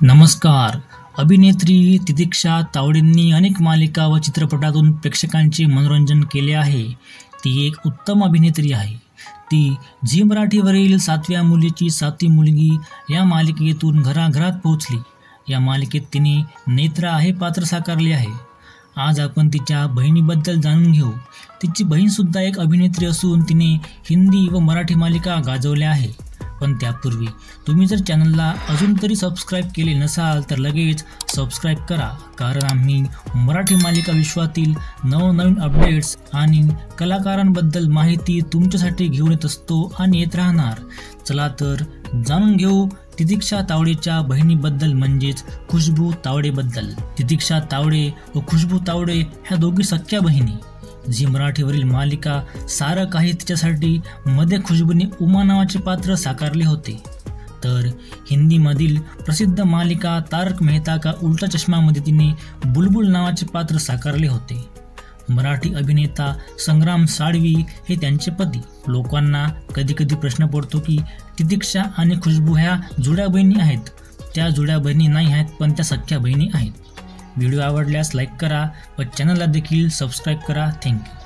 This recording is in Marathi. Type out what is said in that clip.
नमस्कार. अभिनेत्री तितिक्षा तावडेंनी अनेक मालिका व चित्रपटातून प्रेक्षकांचे मनोरंजन केले आहे. ती एक उत्तम अभिनेत्री आहे. ती झी मराठीवरील 7व्या मुलीची 7वी मुलगी या मालिकेतून घराघरात पोहोचली. या मालिकेत तिने नेत्रा हे पात्र साकारले आहे. आज आपण तिच्या बहिणीबद्दल जाणून घेऊ. तिची बहीणसुद्धा एक अभिनेत्री असून तिने हिंदी व मराठी मालिका गाजवल्या आहे. पण त्यापूर्वी तुम्ही जर चॅनलला अजून तरी सबस्क्राईब केले नसाल तर लगेच सबस्क्राईब करा, कारण आम्ही मराठी मालिका विश्वातील नवनवीन अपडेट्स आणि कलाकारांबद्दल माहिती तुमच्यासाठी घेऊन येत असतो आणि येत राहणार. चला तर जाणून घेऊ तितिक्षा तावडेच्या बहिणीबद्दल, म्हणजेच खुशबू तावडेबद्दल. तितिक्षा तावडे व खुशबू तावडे ह्या दोघी सख्या बहिणी. झी मराठीवरील मालिका सारं काही तिच्यासाठी मध्ये खुशबूने उमा नावाचे पात्र साकारले होते. तर हिंदीमधील प्रसिद्ध मालिका तारक मेहता का उल्टा चष्मामध्ये तिने बुलबुल नावाचे पात्र साकारले होते. मराठी अभिनेता संग्राम साळवी हे त्यांचे पती. लोकांना कधीकधी प्रश्न पडतो की तितिक्षा आणि खुशबू ह्या जुळ्या बहिणी आहेत. त्या जुळ्या बहिणी नाही आहेत, पण त्या सख्या बहिणी आहेत. व्हिडिओ आवडल्यास लाईक करा व चॅनलला देखील सबस्क्राईब करा. थँक्यू.